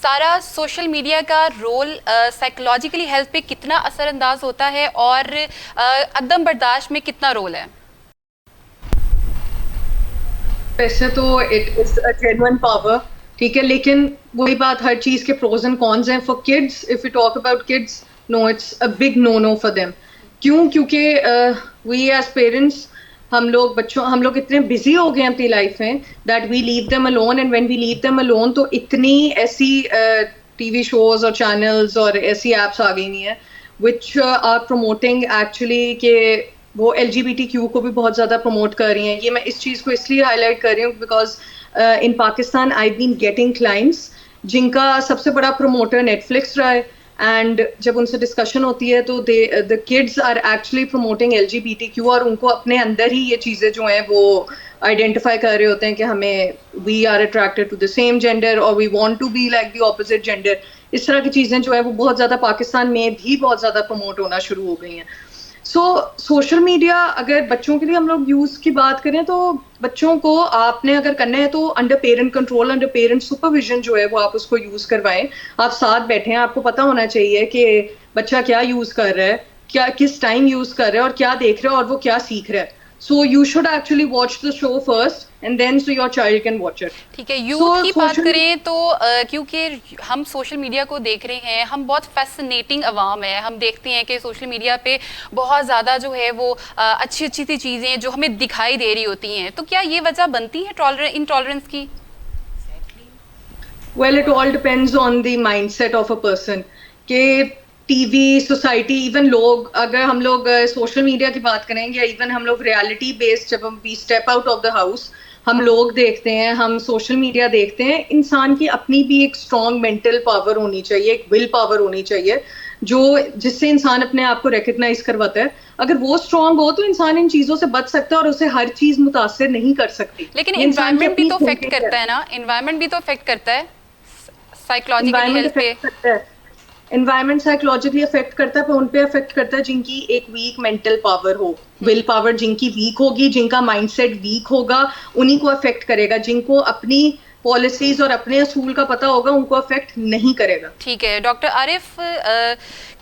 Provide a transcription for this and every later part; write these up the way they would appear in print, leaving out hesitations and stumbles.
سارا social media کا role psychologically health پہ کتنا اثر انداز ہوتا ہے اور عدم برداشت میں کتنا رول ہے؟ ویسے تو it is a genuine power, ٹھیک ہے، لیکن وہی بات، ہر چیز کے پروز اینڈ کونز ہیں. For kids, if you talk about kids, no, it's a big no for them. کیوں؟ کیونکہ وی ایز پیرنٹس، ہم لوگ اتنے بزی ہو گئے ہیں اپنی لائف میں that we leave them alone, and when we leave them alone تو اتنی ایسی ٹی وی شوز اور چینلز اور ایسی ایپس آ گئی ہیں وچ آر پروموٹنگ ایکچولی کہ وہ ایل جی بی ٹی کیو کو بھی بہت زیادہ پروموٹ کر رہی ہیں. یہ میں اس چیز کو اس لیے ہائی لائٹ کر رہی ہوں because in Pakistan I been getting clients جن کا سب سے بڑا پروموٹر نیٹ فلکس رہا ہے، اینڈ جب ان سے ڈسکشن ہوتی ہے تو the kids are actually promoting L G B T Q, اور ان کو اپنے اندر ہی یہ چیزیں جو ہیں وہ آئیڈینٹیفائی کر رہے ہوتے ہیں کہ ہمیں we are attracted to the same gender اور we want to be like the opposite gender. اس طرح کی چیزیں جو ہے وہ بہت زیادہ پاکستان میں بھی بہت زیادہ پروموٹ ہونا شروع ہو گئی ہیں. سو سوشل میڈیا اگر بچوں کے لیے ہم لوگ یوز کی بات کریں تو بچوں کو آپ نے اگر کرنا ہے تو under parent control, under parent supervision جو ہے وہ آپ اس کو یوز کروائیں. آپ ساتھ بیٹھیں، آپ کو پتہ ہونا چاہیے کہ بچہ کیا یوز کر رہا ہے، کیا کس ٹائم یوز کر رہا ہے اور کیا دیکھ رہا ہے اور وہ کیا سیکھ رہا ہے. So you should actually watch the show first and then so your child can watch it. ٹھیک ہے، یوتھ کی بات کریں تو کیونکہ ہم سوشل میڈیا کو دیکھ رہے ہیں، ہم بہت فیسنیٹنگ عوام ہے، ہم دیکھتے ہیں کہ سوشل میڈیا پہ بہت زیادہ جو ہے وہ اچھی اچھی سی چیزیں جو ہمیں دکھائی دے رہی ہوتی ہیں، تو کیا یہ وجہ بنتی ہے انٹالرنس کی؟ Well, it all depends on the mindset of a person. کہ ٹی وی، سوسائٹی، ایون لوگ، اگر ہم لوگ سوشل میڈیا کی بات کریں یا ایون ہم لوگ ریالٹی بیسڈ جب ہم we step out of the house, ہم لوگ دیکھتے ہیں، ہم سوشل میڈیا دیکھتے ہیں، انسان کی اپنی بھی ایک اسٹرانگ مینٹل پاور ہونی چاہیے، ایک ول پاور ہونی چاہیے جو جس سے انسان اپنے آپ کو ریکگنائز کرواتا ہے. اگر وہ اسٹرانگ ہو تو انسان ان چیزوں سے بچ سکتا ہے اور اسے ہر چیز متاثر نہیں کر سکتی. لیکن انوائرمنٹ بھی تو افیکٹ کرتا ہے نا، انوائرمنٹ بھی تو افیکٹ کرتا ہے سائیکولوجیکلی ہیلتھ پہ. انوائرمنٹ سائیکولوجیکلی افیکٹ کرتا ہے، پر ان پہ افیکٹ کرتا ہے جن کی ایک ویک مینٹل پاور ہو. ول پاور جن کی ویک ہوگی، جن کا مائنڈ سیٹ ویک ہوگا، انہیں کو افیکٹ کرے گا. جن کو اپنی پالیسیز اور اپنے اصول کا پتہ ہوگا ان کو افیکٹ نہیں کرے گا. ٹھیک ہے ڈاکٹر عارف،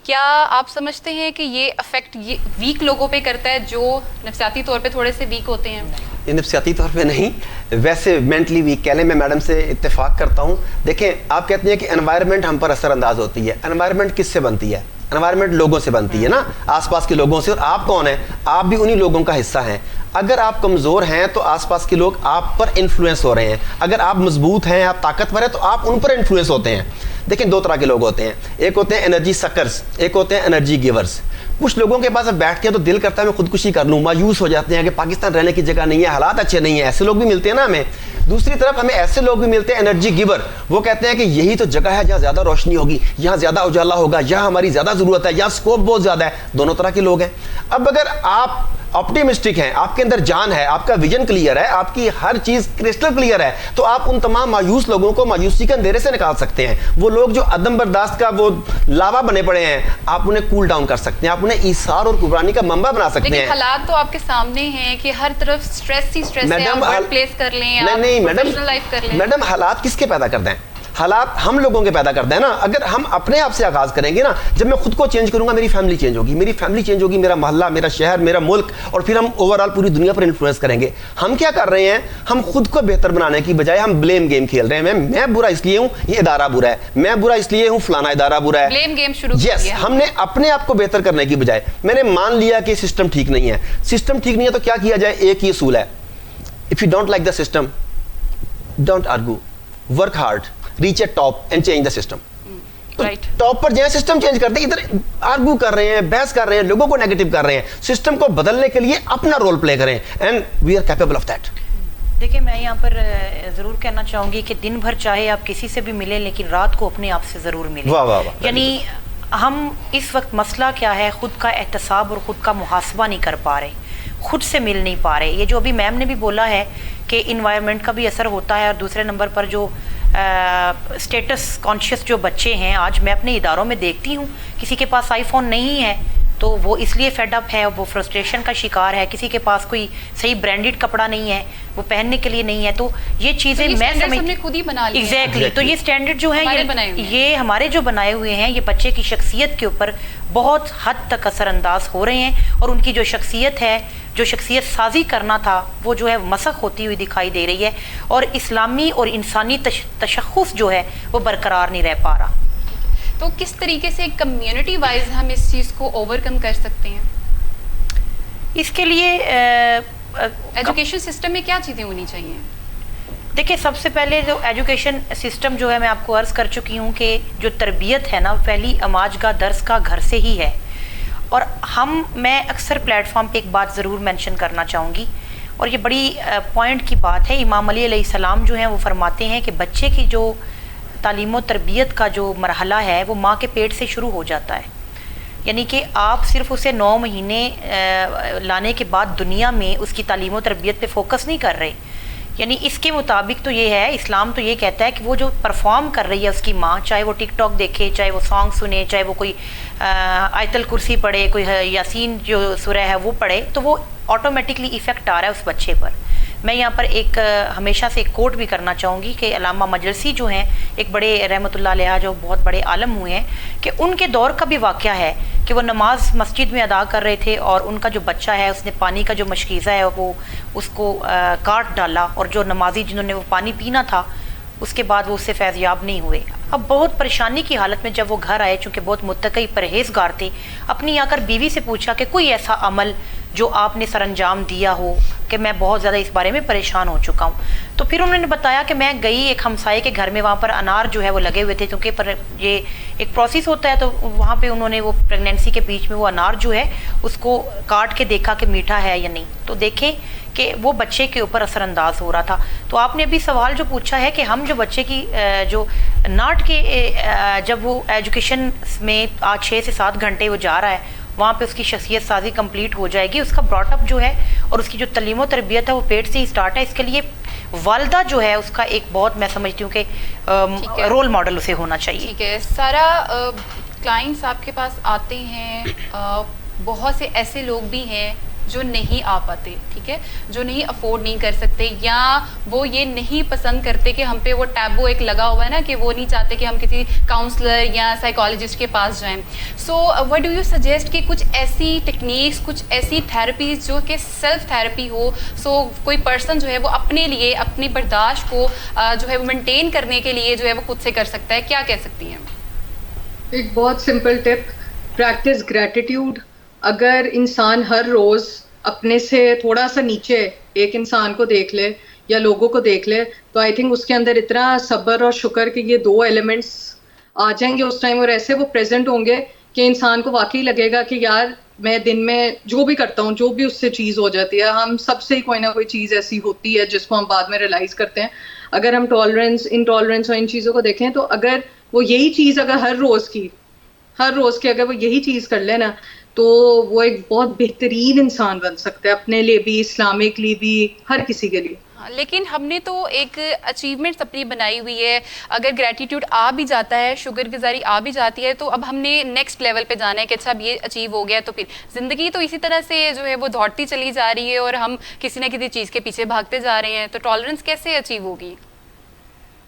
کیا آپ سمجھتے ہیں کہ یہ افیکٹ ویک لوگوں پہ کرتا ہے جو نفسیاتی طور پہ تھوڑے سے ویک ہوتے ہیں؟ یہ نفسیاتی طور پہ نہیں، ویسے مینٹلی ویک کہہ لیں. میں میڈم سے اتفاق کرتا ہوں. دیکھیں، آپ کہتے ہیں کہ انوائرمنٹ ہم پر اثر انداز ہوتی ہے. انوائرمنٹ کس سے بنتی ہے؟ انوائرمنٹ لوگوں سے بنتی ہے نا، آس پاس کے لوگوں سے. اور آپ کون ہیں؟ آپ بھی انہی لوگوں کا حصہ ہیں. اگر آپ کمزور ہیں تو آس پاس کے لوگ آپ پر انفلوئنس ہو رہے ہیں. اگر آپ مضبوط ہیں، آپ طاقتور ہیں، تو آپ ان پر انفلوئنس ہوتے ہیں. دیکھیں، دو طرح کے لوگ ہوتے ہیں. ایک ہوتے ہیں انرجی سکرز، ایک ہوتے ہیں انرجی گیورز. کچھ لوگوں کے پاس اب بیٹھتے ہیں تو دل کرتا ہے میں خودکشی کر لوں، مایوس ہو جاتے ہیں کہ پاکستان رہنے کی جگہ نہیں ہے، حالات اچھے نہیں ہیں. ایسے لوگ بھی ملتے ہیں نا ہمیں. دوسری طرف ہمیں ایسے لوگ بھی ملتے ہیں انرجی گیور، وہ کہتے ہیں کہ یہی تو جگہ ہے جہاں زیادہ روشنی ہوگی، یہاں زیادہ اجالا ہوگا، یہاں ہماری زیادہ ضرورت ہے، یہاں اسکوپ بہت زیادہ ہے. دونوں طرح کے لوگ ہیں. اب اگر آپ آپٹیمسٹک ہیں، آپ کے اندر جان ہے، آپ کا ویژن کلیئر ہے، آپ کی ہر چیز کرسٹل کلیئر ہے، تو آپ ان تمام مایوس لوگوں کو مایوسی کے اندھیرے سے نکال سکتے ہیں. وہ لوگ جو عدم برداشت کا وہ لاوا بنے پڑے ہیں، آپ انہیں کول ڈاؤن کر سکتے ہیں، آپ انہیں ایثار اور قربانی کا منبع بنا سکتے ہیں. لیکن حالات تو آپ کے سامنے ہیں کہ ہر طرف سٹریس ہی سٹریس ہے. آپ ورک پلیس کر لیں، آپ پروفیشنل لائف کر لیں. میڈم، حالات کس کے پیدا کرتے ہیں؟ حالات ہم لوگوں کے پیدا کرتے ہیں نا. اگر ہم اپنے آپ سے آغاز کریں گے نا، جب میں خود کو چینج کروں گا میری فیملی چینج ہوگی، میری فیملی چینج ہوگی، میرا محلہ، میرا شہر، میرا ملک، اور پھر ہم اوور آل پوری دنیا پر انفلوئنس کریں گے. ہم کیا کر رہے ہیں؟ ہم خود کو بہتر بنانے کی بجائے ہم بلیم گیم کھیل رہے ہیں. میں برا اس لیے ہوں، یہ ادارہ برا ہے، میں برا اس لیے ہوں، فلانا ادارہ برا ہے. بلیم گیم شروع کر دیا. ہم نے اپنے آپ کو بہتر کرنے کی بجائے میں نے مان لیا کہ سسٹم ٹھیک نہیں ہے. سسٹم ٹھیک نہیں ہے تو کیا کیا جائے؟ ایک ہی اصول ہے، if you don't like the system don't argue, work hard, reach a top and change the system. Top پر جائیں، سسٹم چینج کرتے، ادھر آرگو کر رہے ہیں، بحث کر رہے ہیں، لوگوں کو نیگیٹو کر رہے ہیں. سسٹم کو بدلنے کے لیے اپنا رول پلے کریں، and we are capable of that. دیکھیں، میں یہاں پر ضرور کہنا چاہوں گی کہ دن بھر چاہے آپ کسی سے بھی ملیں لیکن رات کو اپنے آپ سے ضرور ملیں. یعنی ہم اس وقت مسئلہ کیا ہے، خود کا احتساب اور خود کا محاسبہ نہیں کر پا رہے، خود سے مل نہیں پا رہے. یہ جو ابھی میم نے بھی بولا ہے کہ انوائرمنٹ کا بھی اثر ہوتا ہے، اور دوسرے نمبر پر جو اسٹیٹس کانشیس جو بچے ہیں، آج میں اپنے اداروں میں دیکھتی ہوں کسی کے پاس آئی فون نہیں ہے تو وہ اس لیے فیڈ اپ ہے، وہ فرسٹریشن کا شکار ہے. کسی کے پاس کوئی صحیح برانڈڈ کپڑا نہیں ہے وہ پہننے کے لیے نہیں ہے. تو یہ چیزیں میں ہم نے خود ہی بنا لی. ایگزیکٹلی. تو یہ اسٹینڈرڈ جو ہیں یہ ہمارے جو بنائے ہوئے ہیں یہ بچے کی شخصیت کے اوپر بہت حد تک اثر انداز ہو رہے ہیں, اور ان کی جو شخصیت ہے, جو شخصیت سازی کرنا تھا, وہ جو ہے مسخ ہوتی ہوئی دکھائی دے رہی ہے, اور اسلامی اور انسانی تشخص جو ہے وہ برقرار نہیں رہ پا رہا. تو کس طریقے سے کمیونٹی وائز ہم اس چیز کو اوور کم کر سکتے ہیں؟ اس کے لیے ایجوکیشن سسٹم میں کیا چیزیں ہونی چاہیے؟ دیکھیں, سب سے پہلے جو ایجوکیشن سسٹم جو ہے, میں آپ کو عرض کر چکی ہوں کہ جو تربیت ہے نا, پہلی عماج کا درس کا گھر سے ہی ہے. اور میں اکثر پلیٹ فارم پہ ایک بات ضرور مینشن کرنا چاہوں گی, اور یہ بڑی پوائنٹ کی بات ہے. امام علی علیہ السلام جو ہیں وہ فرماتے ہیں کہ بچے کی جو تعلیم و تربیت کا جو مرحلہ ہے وہ ماں کے پیٹ سے شروع ہو جاتا ہے. یعنی کہ آپ صرف اسے 9 مہینے لانے کے بعد دنیا میں اس کی تعلیم و تربیت پہ فوکس نہیں کر رہے. یعنی اس کے مطابق تو یہ ہے, اسلام تو یہ کہتا ہے کہ وہ جو پرفارم کر رہی ہے اس کی ماں, چاہے وہ ٹک ٹاک دیکھے, چاہے وہ سانگ سنے, چاہے وہ کوئی آیت الکرسی پڑھے, کوئی یاسین جو سورہ ہے وہ پڑھے, تو وہ آٹومیٹکلی ایفیکٹ آ رہا ہے اس بچے پر. میں یہاں پر ایک ہمیشہ سے ایک کوٹ بھی کرنا چاہوں گی کہ علامہ مجلسی جو ہیں, ایک بڑے رحمۃ اللہ علیہ جو بہت بڑے عالم ہوئے ہیں, کہ ان کے دور کا بھی واقعہ ہے کہ وہ نماز مسجد میں ادا کر رہے تھے, اور ان کا جو بچہ ہے اس نے پانی کا جو مشکیزہ ہے وہ اس کو کاٹ ڈالا, اور جو نمازی جنہوں نے وہ پانی پینا تھا اس کے بعد وہ اس سے فیض یاب نہیں ہوئے. اب بہت پریشانی کی حالت میں جب وہ گھر آئے, چونکہ بہت متقی پرہیزگار تھے, اپنی آ کر بیوی سے پوچھا کہ کوئی ایسا عمل جو آپ نے سر انجام دیا ہو کہ میں بہت زیادہ اس بارے میں پریشان ہو چکا ہوں. تو پھر انہوں نے بتایا کہ میں گئی ایک ہمسائے کے گھر میں, وہاں پر انار جو ہے وہ لگے ہوئے تھے, کیونکہ یہ ایک پروسیس ہوتا ہے, تو وہاں پہ انہوں نے وہ پریگنینسی کے بیچ میں وہ انار جو ہے اس کو کاٹ کے دیکھا کہ میٹھا ہے یا نہیں, تو دیکھیں کہ وہ بچے کے اوپر اثر انداز ہو رہا تھا. تو آپ نے ابھی سوال جو پوچھا ہے کہ ہم جو بچے کی جو ناٹ کے جب وہ ایجوکیشن میں 6 سے 7 گھنٹے وہ جا رہا ہے, وہاں پہ اس کی شخصیت سازی کمپلیٹ ہو جائے گی. اس کا براٹ اپ جو ہے اور اس کی جو تعلیم و تربیت ہے وہ پیٹ سے ہی سٹارٹ ہے. اس کے لیے والدہ جو ہے اس کا ایک بہت, میں سمجھتی ہوں کہ رول ماڈل اسے ہونا چاہیے. ٹھیک ہے. سارا کلائنٹس آپ کے پاس آتے ہیں, بہت سے ایسے لوگ بھی ہیں جو نہیں آ پاتے, ٹھیک ہے, جو نہیں افورڈ نہیں کر سکتے, یا وہ یہ نہیں پسند کرتے کہ ہم پہ وہ ٹیبو ایک لگا ہوا ہے نا کہ وہ نہیں چاہتے کہ ہم کسی کاؤنسلر یا سائیکالوجسٹ کے پاس جائیں. So what do you suggest کہ کچھ ایسی ٹیکنیکس, کچھ ایسی تھیراپیز جو کہ سیلف تھیراپی ہو, سو کوئی پرسن جو ہے وہ اپنے لیے اپنی برداشت کو جو ہے وہ مینٹین کرنے کے لیے جو ہے وہ خود سے کر سکتا ہے, کیا کہہ سکتی ہیں؟ ایک بہت سمپل ٹپ, پریکٹس گریٹیٹیوڈ. اگر انسان ہر روز اپنے سے تھوڑا سا نیچے ایک انسان کو دیکھ لے یا لوگوں کو دیکھ لے, تو آئی تھنک اس کے اندر اتنا صبر اور شکر کہ یہ 2 ایلیمنٹس آ جائیں گے اس ٹائم, اور ایسے وہ پریزنٹ ہوں گے کہ انسان کو واقعی لگے گا کہ یار میں دن میں جو بھی کرتا ہوں, جو بھی اس سے چیز ہو جاتی ہے, ہم سب سے کوئی نہ کوئی چیز ایسی ہوتی ہے جس کو ہم بعد میں ریئلائز کرتے ہیں. اگر ہم ٹالرنس, انٹالرنس اور ان چیزوں کو دیکھیں, تو اگر وہ یہی چیز اگر ہر روز کی اگر وہ یہی چیز کر لے نا, تو وہ ایک بہت بہترین انسان بن سکتا ہے, اپنے لیے بھی, اسلامکلی بھی, ہر کسی کے لیے. لیکن ہم نے تو ایک اچیومنٹ اپنی بنائی ہوئی ہے, اگر گریٹیٹیوڈ آ بھی جاتا ہے, شکر گزاری آ بھی جاتی ہے, تو اب ہم نے نیکسٹ لیول پہ جانا ہے کہ اچھا اب یہ اچیو ہو گیا, تو پھر زندگی تو اسی طرح سے جو ہے وہ دوڑتی چلی جا رہی ہے اور ہم کسی نہ کسی چیز کے پیچھے بھاگتے جا رہے ہیں, تو ٹالرنس کیسے اچیو ہوگی؟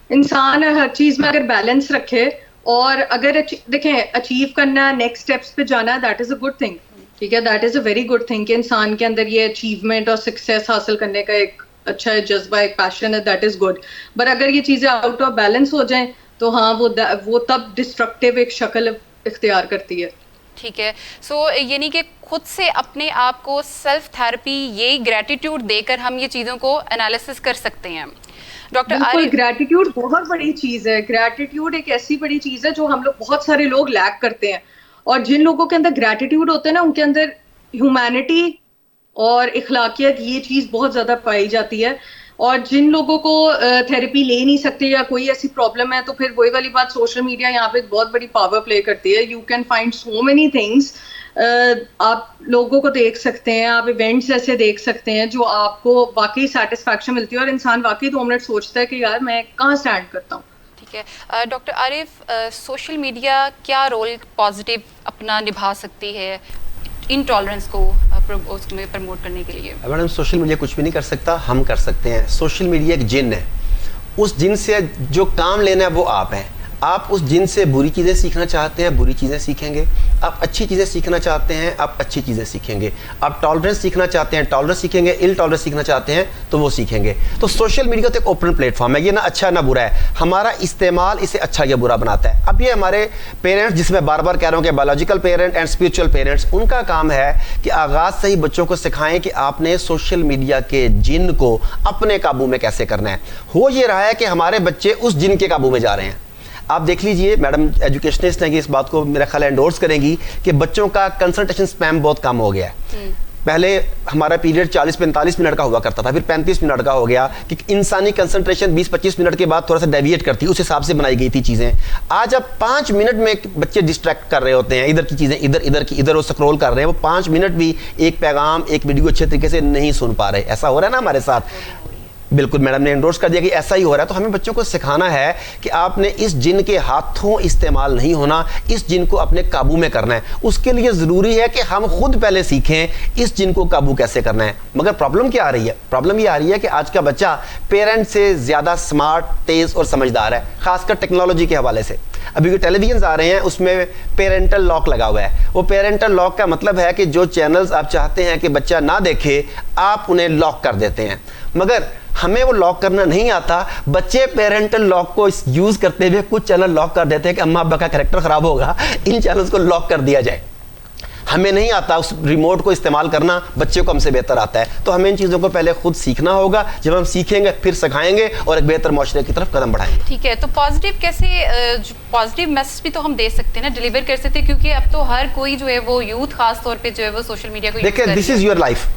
انسان ہر چیز میں اگر بیلنس رکھے, اور اگر دیکھیں اچیو کرنا, نیکسٹ اسٹیپس پہ جانا, that is a good thing, ٹھیک ہے, that is a very good thing کہ انسان کے اندر یہ اچیومنٹ اور سکسیس حاصل کرنے کا ایک اچھا جذبہ, ایک پیشن ہے, دیٹ از گڈ. بٹ اگر یہ چیزیں آؤٹ آف بیلنس ہو جائیں تو ہاں وہ تب ڈسٹرکٹیو ایک شکل اختیار کرتی ہے. ٹھیک ہے. سو یعنی کہ خود سے اپنے آپ کو سیلف تھیراپی, یہی گریٹیٹیوڈ دے کر ہم یہ چیزوں کو انالیسس کر سکتے ہیں. ڈاکٹر عارف, گریٹیٹیوڈ بہت بڑی چیز ہے. گریٹیٹیوڈ ایک ایسی بڑی چیز ہے جو ہم لوگ, بہت سارے لوگ لیک کرتے ہیں, اور جن لوگوں کے اندر گریٹیٹیوڈ ہوتا ہے نا, ان کے اندر ہیومینٹی اور اخلاقیت, یہ چیز بہت زیادہ پائی جاتی ہے. اور جن لوگوں کو تھیراپی لے نہیں سکتے یا کوئی ایسی پرابلم ہے, تو پھر وہی والی بات, سوشل میڈیا یہاں پہ بہت بڑی پاور پلے کرتی ہے. You can find so many things, آپ لوگوں کو دیکھ سکتے ہیں, آپ ایونٹس ایسے دیکھ سکتے ہیں جو آپ کو واقعی سیٹسفیکشن ملتی ہے, اور انسان واقعی 2 منٹ سوچتا ہے کہ یار میں کہاں اسٹینڈ کرتا ہوں. ٹھیک ہے. ڈاکٹر عارف, سوشل میڈیا کیا رول پازیٹیو اپنا نبھا سکتی ہے انٹالرنس کو اس میں پروموٹ کرنے کے لیے؟ میڈم سوشل میڈیا کچھ بھی نہیں کر سکتا, ہم کر سکتے ہیں. سوشل میڈیا ایک جن ہے, اس جن سے جو کام لینا ہے وہ آپ ہیں. آپ اس جن سے بری چیزیں سیکھنا چاہتے ہیں بری چیزیں سیکھیں گے, آپ اچھی چیزیں سیکھنا چاہتے ہیں آپ اچھی چیزیں سیکھیں گے, آپ ٹالرنس سیکھنا چاہتے ہیں ٹالرنس سیکھیں گے, ال ٹالرنس سیکھنا چاہتے ہیں تو وہ سیکھیں گے. تو سوشل میڈیا تو ایک اوپن پلیٹ فارم ہے, یہ نہ اچھا نہ برا ہے, ہمارا استعمال اسے اچھا یا برا بناتا ہے. اب یہ ہمارے پیرنٹس, جس میں بار بار کہہ رہا ہوں کہ biological parent and spiritual parents, ان کا کام ہے کہ آغاز سے ہی بچوں کو سکھائیں کہ آپ نے سوشل میڈیا کے جن کو اپنے قابو میں کیسے کرنا ہے. ہو یہ رہا ہے کہ ہمارے بچے اس جن کے قابو میں جا رہے ہیں. آپ دیکھ لیجئے, میڈم ایجوکیشنسٹ ہیں کہ اس بات کو میرا خیال انڈورس کریں گی کہ بچوں کا کنسنٹریشن سپیم بہت کم ہو گیا ہے. پہلے ہمارا پیریڈ 40-45 منٹ کا ہوا کرتا تھا, پھر 35 منٹ کا ہو گیا, کہ انسانی کنسنٹریشن 20-25 منٹ کے بعد تھوڑا سا ڈیویٹ کرتی, اس حساب سے بنائی گئی تھی چیزیں. آج اب 5 منٹ میں بچے ڈسٹریکٹ کر رہے ہوتے ہیں, ادھر کی چیزیں ادھر کی ادھر وہ سکرول کر رہے ہیں, وہ 5 منٹ بھی ایک پیغام ایک ویڈیو اچھے طریقے سے نہیں سن پا رہے. ایسا ہو رہا ہے نا ہمارے ساتھ. بالکل میڈم نے انڈورس کر دیا کہ ایسا ہی ہو رہا ہے. تو ہمیں بچوں کو سکھانا ہے کہ آپ نے اس جن کے ہاتھوں استعمال نہیں ہونا, اس جن کو اپنے قابو میں کرنا ہے. اس کے لیے ضروری ہے کہ ہم خود پہلے سیکھیں اس جن کو قابو کیسے کرنا ہے. مگر پرابلم کیا آ رہی ہے؟ پرابلم یہ آ رہی ہے کہ آج کا بچہ پیرنٹ سے زیادہ سمارٹ, تیز اور سمجھدار ہے, خاص کر ٹیکنالوجی کے حوالے سے. ابھی ٹیلی ویژنز آ رہے ہیں, اس میں پیرنٹل لاک لگا ہوا ہے. وہ پیرنٹل لاک کا مطلب ہے کہ جو چینلز آپ چاہتے ہیں کہ بچہ نہ دیکھے, آپ انہیں لاک کر دیتے ہیں. مگر ہمیں وہ لاک کرنا نہیں آتا. بچے پیرنٹل لاک کو یوز کرتے ہوئے کچھ چینل لاک کر دیتے ہیں کہ اماں ابا کا کریکٹر خراب ہوگا, ان چینلز کو لاک کر دیا جائے. ہمیں نہیں آتا اس ریموٹ کو استعمال کرنا, بچے کو ہم سے بہتر آتا ہے. تو ہمیں ان چیزوں کو پہلے خود سیکھنا ہوگا, جب ہم سیکھیں گے پھر سکھائیں گے اور ایک بہتر معاشرے کی طرف قدم بڑھائیں گے. ٹھیک ہے, تو پازیٹیو کیسے, پازیٹیو میسج بھی تو ہم دے سکتے ہیں نا, ڈیلیور کر سکتے ہیں, کیونکہ اب تو ہر کوئی جو ہے وہ یوتھ خاص طور پہ جو ہے وہ سوشل میڈیا کو دیکھیں, دس از یور لائف,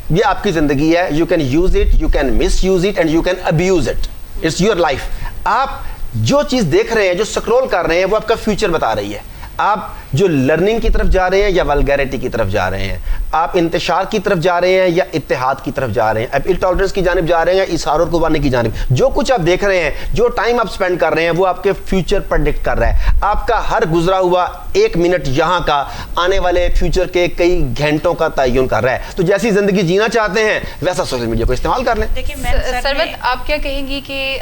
یہ آپ کی زندگی ہے. You can use it, you can misuse it and you can abuse it. It's your life. آپ جو چیز دیکھ رہے ہیں, جو سکرول کر رہے ہیں, وہ آپ کا فیوچر بتا رہی ہے. آپ جو لرننگ کی طرف جا رہے ہیں یا ولگیرٹی کی طرف جا رہے ہیں, آپ انتشار کی طرف جا رہے ہیں یا اتحاد کی طرف جا رہے ہیں, آپ انٹالرنس کی جانب جا رہے ہیں یا اظہار اور قربانی کی جانب. جو کچھ آپ دیکھ رہے ہیں, جو ٹائم آپ سپینڈ کر رہے ہیں, وہ آپ کے فیوچر پریڈکٹ کر رہا ہے. آپ کا ہر گزرا ہوا 1 منٹ یہاں کا آنے والے فیوچر کے کئی گھنٹوں کا تعین کر رہا ہے. تو جیسی زندگی جینا چاہتے ہیں ویسا سوشل میڈیا کو استعمال کر لیں. سرورت, آپ کیا کہیں گی کہ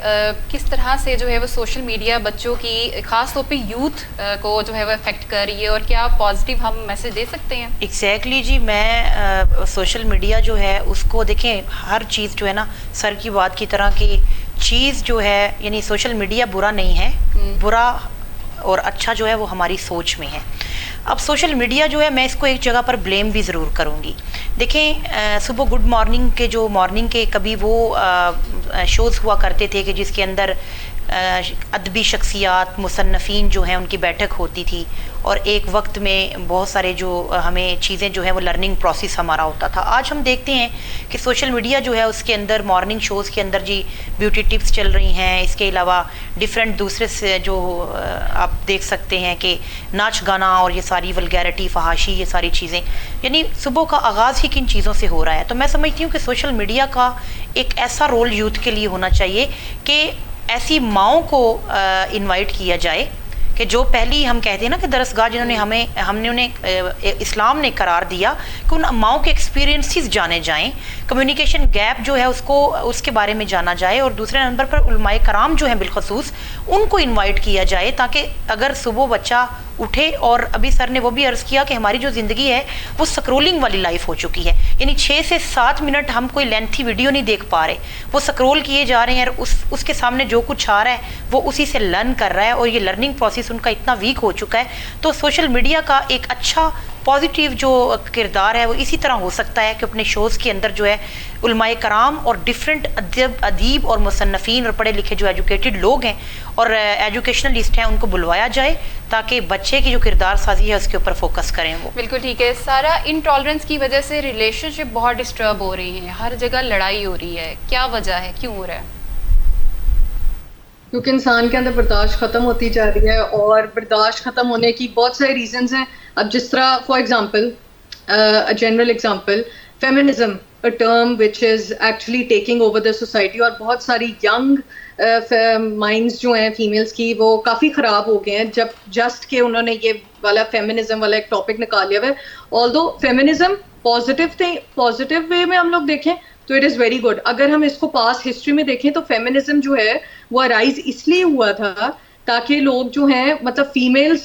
کس طرح سے جو ہے وہ سوشل میڈیا بچوں کی, خاص طور پہ یوتھ کو جو ہے وہ افیکٹ کر رہی ہے, اور کیا پازیٹیو ہم میسج دے سکتے ہیں؟ ایگزیکٹلی جی, میں سوشل میڈیا جو ہے اس کو دیکھیں, ہر چیز جو ہے نا سر کی بات کی طرح کی چیز جو ہے, یعنی سوشل میڈیا برا نہیں ہے, برا اور اچھا جو ہے وہ ہماری سوچ میں ہے. اب سوشل میڈیا جو ہے, میں اس کو ایک جگہ پر بلیم بھی ضرور کروں گی. دیکھیں, صبح گڈ مارننگ کے جو مارننگ کے کبھی وہ شوز ہوا کرتے تھے کہ جس کے اندر ادبی شخصیات, مصنفین جو ہیں ان کی بیٹھک ہوتی تھی, اور ایک وقت میں بہت سارے جو ہمیں چیزیں جو ہیں وہ لرننگ پروسیس ہمارا ہوتا تھا. آج ہم دیکھتے ہیں کہ سوشل میڈیا جو ہے اس کے اندر مارننگ شوز کے اندر جی بیوٹی ٹپس چل رہی ہیں, اس کے علاوہ ڈفرینٹ دوسرے سے جو آپ دیکھ سکتے ہیں کہ ناچ گانا اور یہ ساری ولگیرٹی, فحاشی, یہ ساری چیزیں, یعنی صبح کا آغاز ہی کن چیزوں سے ہو رہا ہے. تو میں سمجھتی ہوں کہ سوشل میڈیا کا ایک ایسا رول یوتھ کے لیے ہونا چاہیے کہ ایسی ماؤں کو انوائٹ کیا جائے کہ جو پہلی ہم کہتے ہیں نا کہ درسگاہ جنہوں نے ہم نے انہیں اسلام نے قرار دیا کہ ان ماؤں کے ایکسپیرینسز جانے جائیں, کمیونیکیشن گیپ جو ہے اس کے بارے میں جانا جائے, اور دوسرے نمبر پر علماء کرام جو ہیں بالخصوص ان کو انوائٹ کیا جائے, تاکہ اگر صبح بچہ اٹھے, اور ابھی سر نے وہ بھی عرض کیا کہ ہماری جو زندگی ہے وہ سکرولنگ والی لائف ہو چکی ہے, یعنی 6 سے 7 منٹ ہم کوئی لینتھی ویڈیو نہیں دیکھ پا رہے, وہ سکرول کیے جا رہے ہیں, اور اس کے سامنے جو کچھ آ رہا ہے وہ اسی سے لرن کر رہا ہے, اور یہ لرننگ پروسیس ان کا اتنا ویک ہو چکا ہے. تو سوشل میڈیا کا ایک اچھا پازیٹیو جو کردار ہے وہ اسی طرح ہو سکتا ہے کہ اپنے شوز کے اندر جو ہے علماء کرام اور ڈفرینٹ ادیب اور مصنفین اور پڑھے لکھے جو ایجوکیٹڈ لوگ ہیں اور ایجوکیشنلسٹ ہیں ان کو بلوایا جائے, تاکہ بچے کی جو کردار سازی ہے اس کے اوپر فوکس کریں. وہ بالکل ٹھیک ہے. سارا انٹالرنس کی وجہ سے ریلیشن شپ بہت ڈسٹرب ہو رہی ہیں, ہر جگہ لڑائی ہو رہی ہے, کیا وجہ ہے, کیوں ہو رہا ہے؟ کیونکہ انسان کے اندر برداشت ختم ہوتی جا رہی ہے, اور برداشت ختم ہونے کی بہت سارے ریزنز ہیں. اب جس طرح for example, general example, feminism, a term which is actually taking over the society, اور بہت ساری ینگ مائنڈس جو ہیں فیمیلز کی وہ کافی خراب ہو گئے ہیں جب جسٹ کہ انہوں نے یہ والا فیمنزم والا ایک ٹاپک نکال لیا ہوا ہے. although feminism پازیٹیو وے میں ہم لوگ دیکھیں تو اٹ از ویری گڈ. اگر ہم اس کو پاس ہسٹری میں دیکھیں تو فیمنزم جو ہے وہ رائز اس لیے ہوا تھا تاکہ لوگ جو ہیں مطلب فیمیلز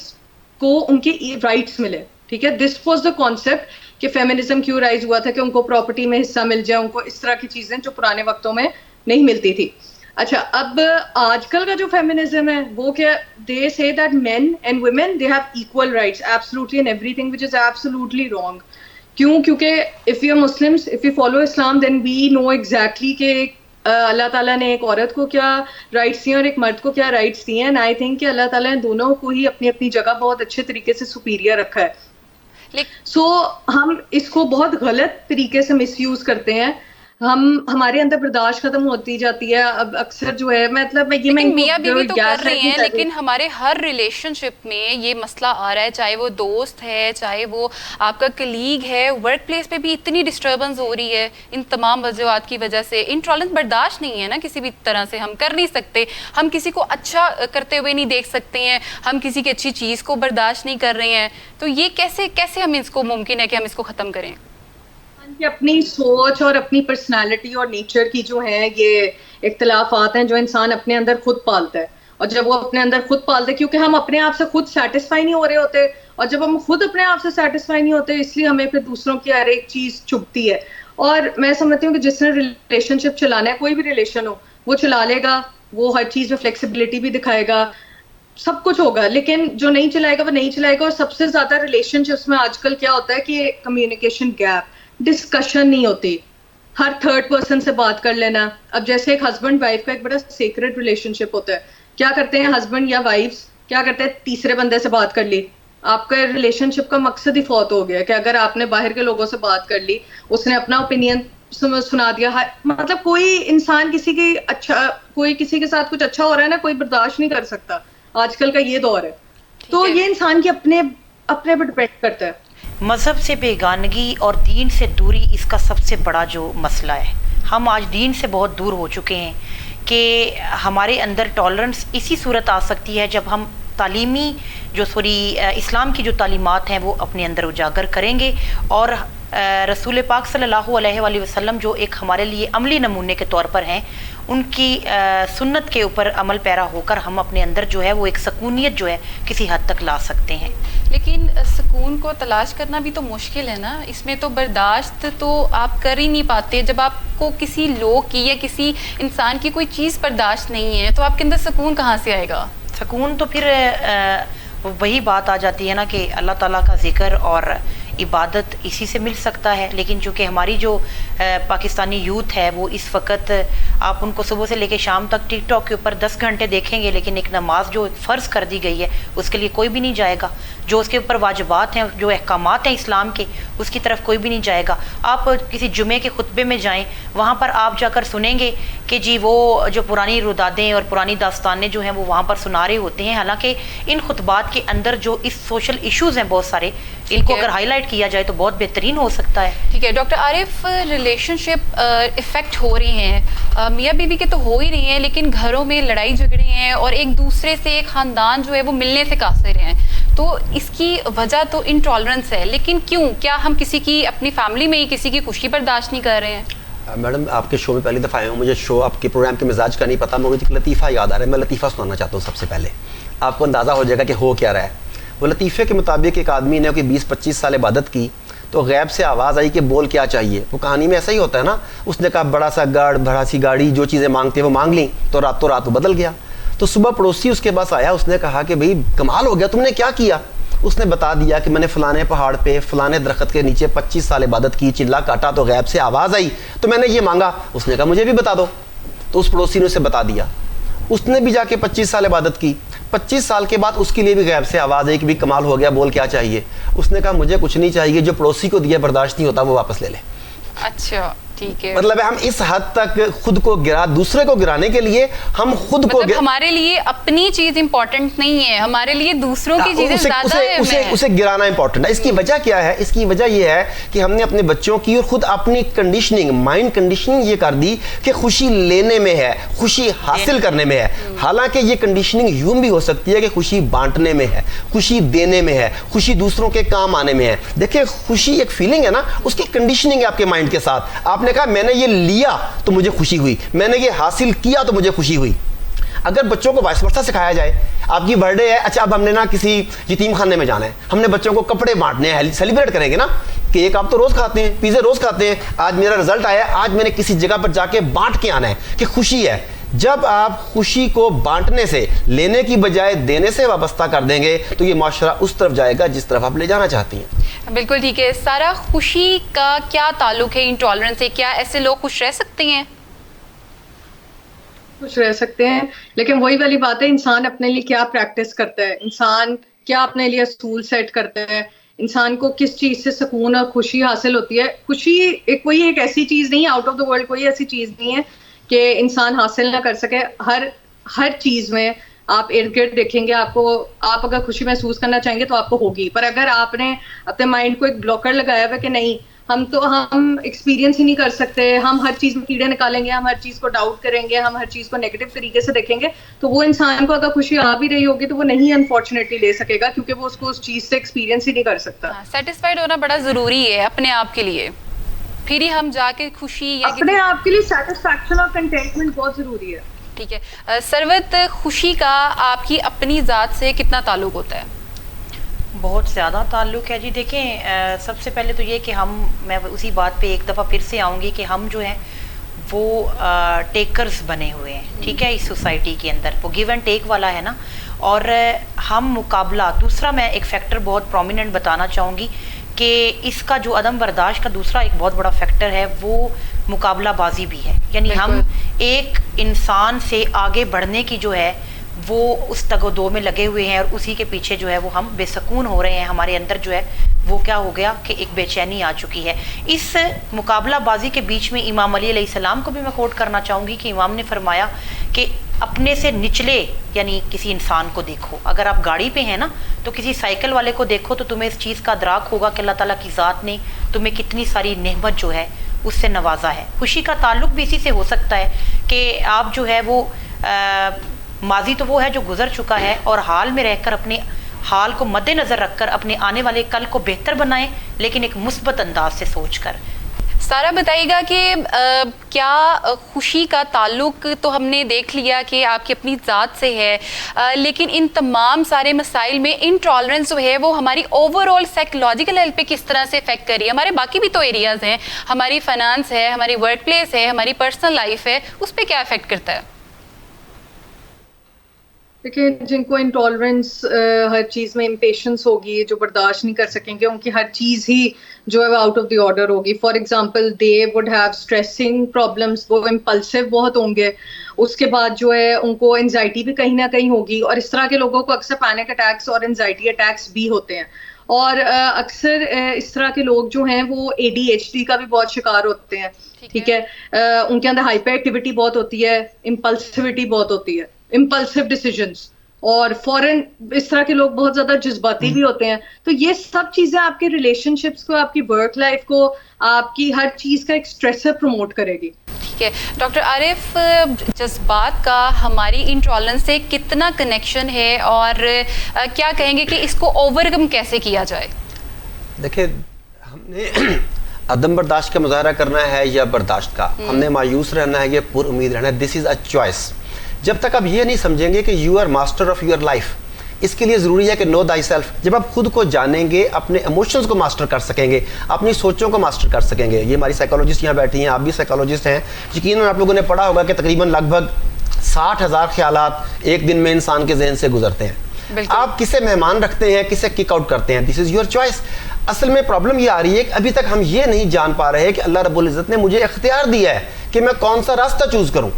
کو ان کے رائٹس ملے. ٹھیک ہے, دس واز دا کانسیپٹ کہ فیمنزم کیوں رائز ہوا تھا کہ ان کو پراپرٹی میں حصہ مل جائے, ان کو اس طرح کی چیزیں جو پرانے وقتوں میں نہیں ملتی تھی. اچھا, اب آج کل کا جو فیمنزم ہے وہ کیا, they say that men and women they have equal rights absolutely in everything, which is absolutely wrong. کیوں؟ کیونکہ if you are Muslims, if you follow Islam, then we know exactly کہ اللہ تعالیٰ نے ایک عورت کو کیا رائٹس دیے اور ایک مرد کو کیا رائٹس دیے ہیں. اینڈ آئی تھنک کہ اللہ تعالیٰ نے دونوں کو ہی اپنی اپنی جگہ بہت اچھے طریقے سے سپیریئر رکھا ہے. سو ہم اس کو بہت غلط طریقے سے مس یوز کرتے ہیں. ہمارے اندر برداشت ختم ہوتی جاتی ہے. اب اکثر جو ہے مطلب میاں بیوی تو کر رہے ہیں, لیکن ہمارے ہر ریلیشن شپ میں یہ مسئلہ آ رہا ہے, چاہے وہ دوست ہے, چاہے وہ آپ کا کلیگ ہے, ورک پلیس پہ بھی اتنی ڈسٹربنس ہو رہی ہے ان تمام وجوہات کی وجہ سے. انٹالرنس برداشت نہیں ہے نا کسی بھی طرح سے, ہم کر نہیں سکتے, ہم کسی کو اچھا کرتے ہوئے نہیں دیکھ سکتے ہیں, ہم کسی کی اچھی چیز کو برداشت نہیں کر رہے ہیں. تو یہ کیسے ہم اس کو ممکن ہے کہ ہم اس کو ختم کریں؟ کہ اپنی سوچ اور اپنی پرسنالٹی اور نیچر کی جو ہیں یہ اختلافات ہیں جو انسان اپنے اندر خود پالتا ہے. اور جب وہ اپنے اندر خود پالتے ہیں, کیونکہ ہم اپنے آپ سے خود سیٹسفائی نہیں ہو رہے ہوتے, اور جب ہم خود اپنے آپ سے سیٹسفائی نہیں ہوتے اس لیے ہمیں پھر دوسروں کی ہر ایک چیز چبھتی ہے. اور میں سمجھتی ہوں کہ جس نے ریلیشن شپ چلانا ہے, کوئی بھی ریلیشن ہو, وہ چلا لے گا, وہ ہر چیز میں فلیکسیبلٹی بھی دکھائے گا, سب کچھ ہوگا. لیکن جو نہیں چلائے گا وہ نہیں چلائے گا. اور سب سے زیادہ ریلیشن شپس میں آج کل کیا ہوتا ہے کہ کمیونیکیشن گیپ, ڈسکشن نہیں ہوتی, ہر تھرڈ پرسن سے بات کر لینا. اب جیسے ایک ہسبینڈ وائف کا ایک بڑا سیکریٹ ریلیشن شپ ہوتا ہے, کیا کرتے ہیں ہسبینڈ یا وائفس, کیا کرتے ہیں تیسرے بندے سے بات کر لی. آپ کا ریلیشن شپ کا مقصد ہی فوت ہو گیا کہ اگر آپ نے باہر کے لوگوں سے بات کر لی, اس نے اپنا اوپینین سنا دیا, مطلب کوئی انسان کوئی کسی کے ساتھ کچھ اچھا ہو رہا ہے نا, کوئی برداشت نہیں کر سکتا. آج کل کا یہ دور ہے. تو یہ انسان کے اپنے پر ڈپینڈ کرتا ہے. مذہب سے بیگانگی اور دین سے دوری اس کا سب سے بڑا جو مسئلہ ہے. ہم آج دین سے بہت دور ہو چکے ہیں کہ ہمارے اندر ٹالرنس اسی صورت آ سکتی ہے جب ہم تعلیمی اسلام کی جو تعلیمات ہیں وہ اپنے اندر اجاگر کریں گے, اور رسول پاک صلی اللہ علیہ وآلہ وسلم جو ایک ہمارے لیے عملی نمونے کے طور پر ہیں, ان کی سنت کے اوپر عمل پیرا ہو کر ہم اپنے اندر جو ہے وہ ایک سکونیت جو ہے کسی حد تک لا سکتے ہیں. لیکن سکون کو تلاش کرنا بھی تو مشکل ہے نا, اس میں تو برداشت تو آپ کر ہی نہیں پاتے. جب آپ کو کسی لوگ کی یا کسی انسان کی کوئی چیز برداشت نہیں ہے تو آپ کے اندر سکون کہاں سے آئے گا؟ سکون تو پھر وہی بات آ جاتی ہے نا کہ اللہ تعالیٰ کا ذکر اور عبادت اسی سے مل سکتا ہے. لیکن چونکہ ہماری جو پاکستانی یوتھ ہے وہ اس وقت آپ ان کو صبح سے لے کے شام تک ٹک ٹاک کے اوپر 10 گھنٹے دیکھیں گے, لیکن ایک نماز جو فرض کر دی گئی ہے اس کے لیے کوئی بھی نہیں جائے گا. جو اس کے اوپر واجبات ہیں, جو احکامات ہیں اسلام کے, اس کی طرف کوئی بھی نہیں جائے گا. آپ کسی جمعے کے خطبے میں جائیں, وہاں پر آپ جا کر سنیں گے کہ جی وہ جو پرانی ردادیں اور پرانی داستانیں جو ہیں وہ وہاں پر سنا رہے ہوتے ہیں. حالانکہ ان خطبات کے اندر جو اس سوشل ایشوز ہیں بہت سارے, ان کو اگر ہائی لائٹ کیا جائے تو بہت بہترین ہو سکتا ہے. ٹھیک ہے ڈاکٹر عارف, ریلیشن شپ افیکٹ ہو رہی ہیں, میاں بیوی کے تو ہو ہی رہی ہیں, لیکن گھروں میں لڑائی جھگڑے ہیں اور ایک دوسرے سے خاندان جو ہے وہ ملنے سے قاصر ہیں. تو اس کی وجہ تو انٹالرنس ہے, لیکن کیوں؟ کیا ہم کسی کی اپنی فیملی میں ہی کسی کی خوشی برداشت نہیں کر رہے ہیں؟ میڈم آپ کے شو میں پہلی دفعہ آیا ہوں, مجھے شو آپ کے پروگرام کے مزاج کا نہیں پتا, مجھے ایک لطیفہ یاد آ رہا ہے, میں لطیفہ سنانا چاہتا ہوں. سب سے پہلے آپ کو اندازہ ہو جائے گا کہ ہو کیا رہا ہے. وہ لطیفے کے مطابق ایک آدمی نے 20-25 سال عبادت کی تو غیب سے آواز آئی کہ بول کیا چاہیے. وہ کہانی میں ایسا ہی ہوتا ہے نا, اس نے کہا بڑا سا بڑا سی گاڑی, جو چیزیں مانگتے ہیں وہ مانگ لیں, تو رات وہ بدل گیا. تو صبح پڑوسی اس کے پاس آیا, اس نے کہا کہ بھئی کمال ہو گیا, تم نے کیا کیا؟ اس نے بتا دیا کہ میں نے فلانے پہاڑ پہ فلانے درخت کے نیچے 25 سال عبادت کی, چلا کاٹا تو غیب سے آواز آئی تو میں نے یہ مانگا. اس نے کہا مجھے بھی بتا دو. تو اس پڑوسی نے اسے بتا دیا. اس نے بھی جا کے 25 سال عبادت کی. 25 سال کے بعد اس کے لیے بھی غیب سے آواز آئی کہ بھی کمال ہو گیا, بول کیا چاہیے. اس نے کہا مجھے کچھ نہیں چاہیے, جو پڑوسی کو دیا برداشت نہیں ہوتا وہ واپس لے لے. اچھا, ٹھیک ہے، مطلب ہم اس حد تک خود کو دوسرے کو گرانے کے لیے ہم خود کو ہمارے لیے اپنی چیز امپورٹنٹ نہیں ہے، ہمارے لیے دوسروں کی چیزیں زیادہ اسے گرانا امپورٹنٹ ہے. اس کی وجہ کیا ہے؟ اس کی وجہ یہ ہے کہ ہم نے اپنے بچوں کی اور خود اپنی کنڈیشننگ، مائنڈ کنڈیشننگ یہ کر دی کہ خوشی لینے میں ہے، خوشی حاصل کرنے میں ہے. حالانکہ یہ کنڈیشننگ یوں بھی ہو سکتی ہے کہ خوشی بانٹنے میں ہے، خوشی دینے میں ہے، خوشی دوسروں کے کام آنے میں ہے. دیکھیں خوشی ایک فیلنگ ہے نا، اس کی کنڈیشننگ ہے آپ کے مائنڈ کے ساتھ. آپ نے کہا میں نے یہ لیا تو مجھے خوشی ہوئی، میں نے یہ حاصل کیا تو مجھے خوشی ہوئی. اگر بچوں کو وائس ورثہ سکھایا جائے، آپ کی برتھ ڈے ہے، اچھا اب ہم نے نا کسی یتیم خانے میں جانا ہے، ہم نے بچوں کو کپڑے بانٹنے ہیں، سیلیبریٹ کریں گے نا، کیک آپ تو روز کھاتے ہیں، پیزے روز کھاتے ہیں، آج میرا رزلٹ آیا، آج میں نے کسی جگہ پر جا کے بانٹ کے آنا ہے کہ خوشی ہے. جب آپ خوشی کو بانٹنے سے، لینے کی بجائے دینے سے وابستہ کر دیں گے تو یہ معاشرہ اس طرف جائے گا جس طرف آپ لے جانا چاہتی ہیں. بالکل ٹھیک ہے. سارا خوشی کا کیا تعلق ہے انٹالرنس سے؟ کیا ایسے لوگ خوش رہ سکتے ہیں؟ خوش رہ سکتے ہیں، لیکن وہی والی بات ہے، انسان اپنے لیے کیا پریکٹس کرتا ہے، انسان کیا اپنے لیے اصول سیٹ کرتا ہے، انسان کو کس چیز سے سکون اور خوشی حاصل ہوتی ہے. خوشی کوئی ایک ایسی چیز نہیں ہے، آؤٹ آف دا ورلڈ کوئی ایسی چیز نہیں ہے کہ انسان حاصل نہ کر سکے. ہر چیز میں آپ ارد گرد دیکھیں گے، آپ اگر خوشی محسوس کرنا چاہیں گے تو آپ کو ہوگی. پر اگر آپ نے اپنے مائنڈ کو ایک بلاکر لگایا ہوا کہ نہیں ہم ایکسپیرینس ہی نہیں کر سکتے، ہم ہر چیز میں کیڑے نکالیں گے، ہم ہر چیز کو ڈاؤٹ کریں گے، ہم ہر چیز کو نیگیٹو طریقے سے دیکھیں گے، تو وہ انسان کو اگر خوشی آ بھی رہی ہوگی تو وہ نہیں انفارچونیٹلی لے سکے گا، کیونکہ وہ اس کو اس چیز سے ایکسپیرینس ہی نہیں کر سکتا. سیٹسفائیڈ ہونا بڑا ضروری ہے اپنے آپ کے لیے، پھر ہی ہم جا کے خوشی یا اپنے آپ کے لیے سیٹسفیکشن اور کنٹینٹمنٹ بہت ضروری ہے. ٹھیک ہے. ثروت، خوشی کا آپ کی اپنی ذات سے کتنا تعلق ہوتا ہے؟ بہت زیادہ تعلق ہے جی. دیکھیں سب سے پہلے تو یہ کہ میں اسی بات پہ ایک دفعہ پھر سے آؤں گی کہ ہم جو ہیں وہ ٹیکرز بنے ہوئے ہیں، ٹھیک ہے، اس سوسائٹی کے اندر وہ گیو اینڈ ٹیک والا ہے نا. اور ہم مقابلہ، دوسرا میں ایک فیکٹر بہت پرومیننٹ بتانا چاہوں گی کہ اس کا جو عدم برداشت کا دوسرا ایک بہت بڑا فیکٹر ہے وہ مقابلہ بازی بھی ہے. یعنی ہم ایک انسان سے آگے بڑھنے کی جو ہے وہ اس تگ و دو میں لگے ہوئے ہیں، اور اسی کے پیچھے جو ہے وہ ہم بے سکون ہو رہے ہیں. ہمارے اندر جو ہے وہ کیا ہو گیا کہ ایک بے چینی آ چکی ہے. اس مقابلہ بازی کے بیچ میں امام علی علیہ السلام کو بھی میں کوٹ کرنا چاہوں گی کہ امام نے فرمایا کہ اپنے سے نچلے یعنی کسی انسان کو دیکھو. اگر آپ گاڑی پہ ہیں نا تو کسی سائیکل والے کو دیکھو تو تمہیں اس چیز کا ادراک ہوگا کہ اللہ تعالیٰ کی ذات نے تمہیں کتنی ساری نعمت جو ہے اس سے نوازا ہے. خوشی کا تعلق بھی اسی سے ہو سکتا ہے کہ آپ جو ہے وہ ماضی تو وہ ہے جو گزر چکا ہے، اور حال میں رہ کر اپنے حال کو مد نظر رکھ کر اپنے آنے والے کل کو بہتر بنائیں، لیکن ایک مثبت انداز سے سوچ کر. سارا بتائیے گا کہ کیا خوشی کا تعلق تو ہم نے دیکھ لیا کہ آپ کی اپنی ذات سے ہے، لیکن ان تمام سارے مسائل میں انٹالرنس جو ہے وہ ہماری اوور آل سائیکولوجیکل ہیلتھ پہ کس طرح سے افیکٹ کر رہی ہے؟ ہمارے باقی بھی تو ایریاز ہیں، ہماری فائنانس ہے، ہماری ورک پلیس ہے، ہماری پرسنل لائف ہے، اس پہ کیا افیکٹ کرتا ہے؟ دیکھیں جن کو انٹالرنس ہر چیز میں امپیشنس ہوگی، جو برداشت نہیں کر سکیں گے، ان کی ہر چیز ہی جو ہے وہ آؤٹ آف دی آرڈر ہوگی. For example they would have stressing problems, وہ امپلسو بہت ہوں گے. اس کے بعد جو ہے ان کو انزائٹی بھی کہیں نہ کہیں ہوگی، اور اس طرح کے لوگوں کو اکثر پینک اٹیکس اور انزائٹی اٹیکس بھی ہوتے ہیں. اور اکثر اس طرح کے لوگ جو ہیں وہ ADHD کا بھی بہت شکار ہوتے ہیں. ٹھیک ہے، ان کے اندر ہائپر ایکٹیویٹی بہت ہوتی ہے، امپلسیوٹی بہت ہوتی ہے، امپلسو ڈیسیژنز، اور فوراً اس طرح کے لوگ بہت زیادہ جذباتی بھی ہوتے ہیں. تو یہ سب چیزیں آپ کے ریلیشن شپس کو، آپ کی ورک لائف کو، آپ کی ہر چیز کا ایک اسٹریسر پروموٹ کرے گی. ٹھیک ہے. ڈاکٹر عارف، جذبات کا ہماری انٹالرنس سے کتنا کنیکشن ہے، اور کیا کہیں گے کہ اس کو اوور کم کیسے کیا جائے؟ دیکھیں ہم نے عدم برداشت کا مظاہرہ کرنا ہے یا برداشت کا، ہم نے مایوس رہنا ہے یا پر امید رہنا ہے، دس از اے چوائس. جب تک آپ یہ نہیں سمجھیں گے کہ you are master of your life, اس کے لیے ضروری ہے کہ نو دائی سیلف. جب آپ خود کو جانیں گے، اپنے ایموشنز کو ماسٹر کر سکیں گے، اپنی سوچوں کو ماسٹر کر سکیں گے. یہ ہماری سائیکالوجسٹ یہاں بیٹھی ہیں، آپ بھی سائیکالوجسٹ ہیں، یقیناً آپ لوگوں نے پڑھا ہوگا کہ تقریباً لگ بھگ 60,000 خیالات ایک دن میں انسان کے ذہن سے گزرتے ہیں. آپ کسے مہمان رکھتے ہیں، کسے کک آؤٹ کرتے ہیں، دس از یور چوائس. اصل میں پرابلم یہ آ رہی ہے کہ ابھی تک ہم یہ نہیں جان پا رہے کہ اللہ رب العزت نے مجھے اختیار دیا ہے کہ میں کون سا راستہ چوز کروں.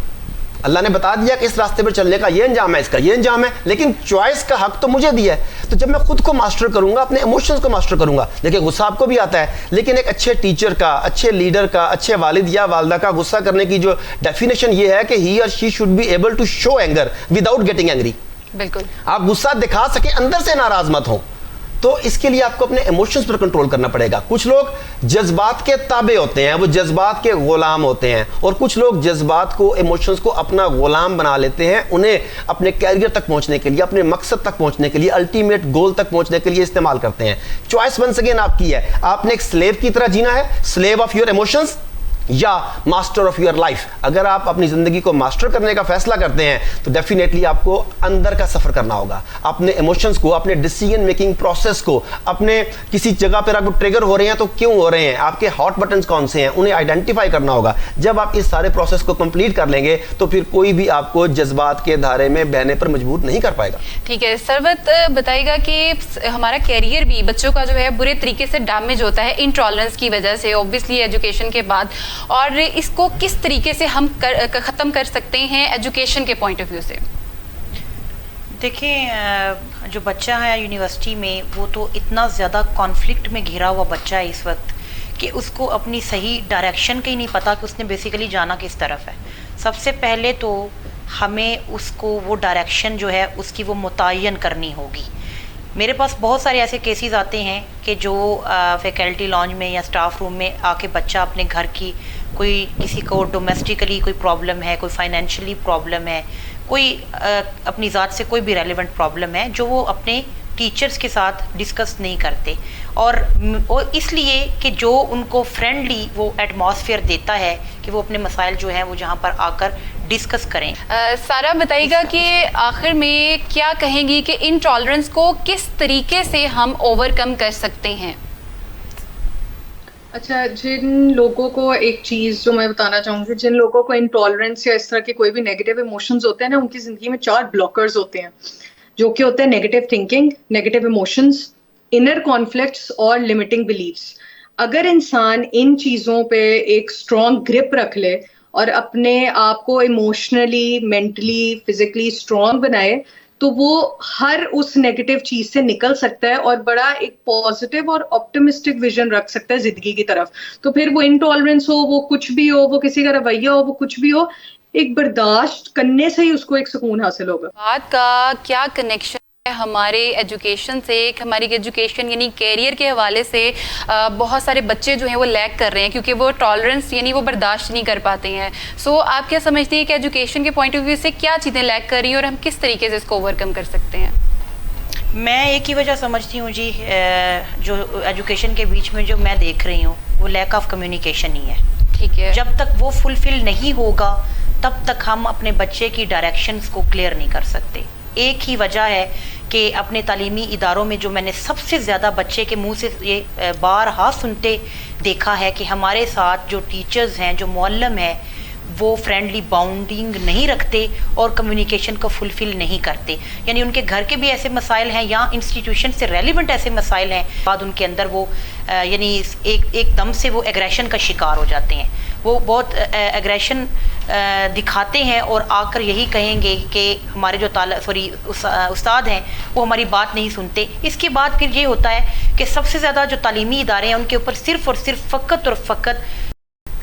اللہ نے بتا دیا کہ اس راستے پر چلنے کا یہ انجام ہے, اس کا یہ انجام ہے, لیکن چوائس کا حق تو مجھے دیا ہے. تو جب میں خود کو ماسٹر کروں گا, اپنے ایموشنز کو ماسٹر کروں گا, دیکھیں غصہ آپ کو بھی آتا ہے, لیکن ایک اچھے ٹیچر کا, اچھے لیڈر کا, اچھے والد یا والدہ کا غصہ کرنے کی جو ڈیفینیشن یہ ہے کہ ہی اور she should be able to show anger without getting angry. بالکل, آپ غصہ دکھا سکیں, اندر سے ناراض مت ہوں. تو اس کے لیے آپ کو اپنے ایموشنز پر کنٹرول کرنا پڑے گا. کچھ لوگ جذبات کے تابع ہوتے ہیں, وہ جذبات کے غلام ہوتے ہیں, اور کچھ لوگ جذبات کو, ایموشنز کو اپنا غلام بنا لیتے ہیں, انہیں اپنے کیریئر تک پہنچنے کے لیے, اپنے مقصد تک پہنچنے کے لیے, الٹیمیٹ گول تک پہنچنے کے لیے استعمال کرتے ہیں. چوائس ونس اگین آپ کی ہے, آپ نے ایک سلیو کی طرح جینا ہے, سلیو آف یور ایموشنز یا ماسٹر آف یور لائف. اگر آپ اپنی زندگی کو ماسٹر کرنے کا فیصلہ کرتے ہیں تو ڈیفینیٹلی آپ کو اندر کا سفر کرنا ہوگا. اپنے ایموشنز کو, اپنے ڈیسیژن میکنگ پروسیس کو, اپنے کسی جگہ پر آپ ٹریگر ہو رہے ہیں تو کیوں ہو رہے ہیں, آپ کے ہاٹ بٹنز کون سے ہیں, انہیں آئیڈینٹیفائی کرنا ہوگا. جب آپ اس سارے پروسیس کو کمپلیٹ کر لیں گے تو پھر کوئی بھی آپ کو جذبات کے دھارے میں بہنے پر مجبور نہیں کر پائے گا. ٹھیک ہے, ثروت بتائے گا کہ ہمارا کیریئر بھی بچوں کا جو ہے برے طریقے سے ڈیمیج ہوتا ہے انٹالرنس کی وجہ سے, اوبویسلی ایجوکیشن کے بعد, اور اس کو کس طریقے سے ہم ختم کر سکتے ہیں ایجوکیشن کے پوائنٹ آف ویو سے؟ دیکھیں, جو بچہ ہے یونیورسٹی میں وہ تو اتنا زیادہ کانفلکٹ میں گھرا ہوا بچہ ہے اس وقت کہ اس کو اپنی صحیح ڈائریکشن کا ہی نہیں پتا کہ اس نے بیسیکلی جانا کس طرف ہے. سب سے پہلے تو ہمیں اس کو وہ ڈائریکشن جو ہے اس کی وہ متعین کرنی ہوگی. میرے پاس بہت سارے ایسے کیسز آتے ہیں کہ جو فیکلٹی لانج میں یا اسٹاف روم میں آ کے بچہ اپنے گھر کی کوئی, کسی کو ڈومیسٹیکلی کوئی پرابلم ہے, کوئی فائنینشلی پرابلم ہے, کوئی اپنی ذات سے کوئی بھی ریلیونٹ پرابلم ہے جو وہ اپنے ٹیچرز کے ساتھ ڈسکس نہیں کرتے, اور اس لیے کہ جو ان کو فرینڈلی وہ ایٹماسفیئر دیتا ہے کہ وہ اپنے مسائل جو ہیں وہ جہاں پر آ کر ڈسکس کریں. سارا بتائیے گا کہ آخر میں کیا کہیں گی کہ انٹالرنس کو کس طریقے سے ہم اوور کم کر سکتے ہیں؟ اچھا, جن لوگوں کو ایک چیز جو میں بتانا چاہوں گی, جن لوگوں کو انٹالرنس یا اس طرح کے کوئی بھی نیگیٹو ایموشنز ہوتے ہیں نا, ان کی زندگی میں 4 بلاکرز ہوتے ہیں, جو کہ ہوتے ہیں negative thinking, negative emotions, inner conflicts اور لمیٹنگ بلیفس. اگر انسان ان چیزوں پہ ایک اسٹرانگ گرپ رکھ لے اور اپنے آپ کو ایموشنلی, مینٹلی, فزیکلی اسٹرانگ بنائے تو وہ ہر اس نیگیٹو چیز سے نکل سکتا ہے اور بڑا ایک پازیٹیو اور آپٹمسٹک ویژن رکھ سکتا ہے زندگی کی طرف. تو پھر وہ انٹالرنس ہو, وہ کچھ بھی ہو, وہ کسی کا رویہ ہو, وہ کچھ بھی ہو, ایک برداشت کرنے سے ہی اس کو ایک سکون حاصل ہوگا. بات کا کیا کنیکشن ہے ہمارے ایجوکیشن سے؟ ہماری ایجوکیشن یعنی کیریئر کے حوالے سے بہت سارے بچے جو ہیں وہ لیک کر رہے ہیں کیونکہ وہ ٹالرنس یعنی وہ برداشت نہیں کر پاتے ہیں. سو آپ کیا سمجھتے ہیں کہ ایجوکیشن کے پوائنٹ آف ویو سے کیا چیزیں لیک کر رہی ہیں اور ہم کس طریقے سے اس کو اوور کم کر سکتے ہیں؟ میں ایک ہی وجہ سمجھتی ہوں جی, جو ایجوکیشن کے بیچ میں جو میں دیکھ رہی ہوں وہ لیک آف کمیونیکیشن ہی ہے. ٹھیک ہے, جب تک وہ فلفل نہیں ہوگا تب تک ہم اپنے بچے کی ڈائریکشنز کو کلیئر نہیں کر سکتے. ایک ہی وجہ ہے کہ اپنے تعلیمی اداروں میں جو میں نے سب سے زیادہ بچے کے منہ سے یہ بارہا سنتے دیکھا ہے کہ ہمارے ساتھ جو ٹیچرز ہیں, جو معلم ہیں, وہ فرینڈلی باؤنڈنگ نہیں رکھتے اور کمیونیکیشن کو فلفل نہیں کرتے. یعنی ان کے گھر کے بھی ایسے مسائل ہیں یا انسٹیٹیوشن سے ریلیونٹ ایسے مسائل ہیں, بعد ان کے اندر وہ یعنی ایک دم سے وہ ایگریشن کا شکار ہو جاتے ہیں. وہ بہت ایگریشن دکھاتے ہیں اور آ کر یہی کہیں گے کہ ہمارے جو استاد ہیں وہ ہماری بات نہیں سنتے. اس کے بعد پھر یہ ہوتا ہے کہ سب سے زیادہ جو تعلیمی ادارے ہیں ان کے اوپر صرف اور صرف فقط اور فقط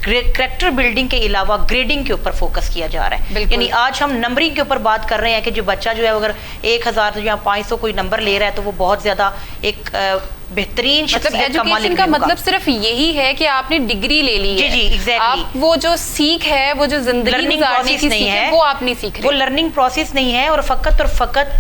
کریکٹر بلڈنگ کے علاوہ گریڈنگ کے اوپر فوکس کیا جا رہا ہے. یعنی آج ہم نمبرنگ کے اوپر بات کر رہے ہیں کہ جو بچہ جو ہے اگر 1000 یا 500 کوئی نمبر لے رہا ہے تو وہ بہت زیادہ ایک بہترین شخصیت کا مالک کا مطلب صرف یہی ہے کہ آپ نے ڈگری لے لی ہے. جی ایگزیکٹلی, آپ وہ جو سیکھ ہے, وہ جو زندگی گزارنے کی سیکھ ہے, وہ آپ نہیں سیکھ رہے. وہ لرننگ پروسیس نہیں ہے اور فقط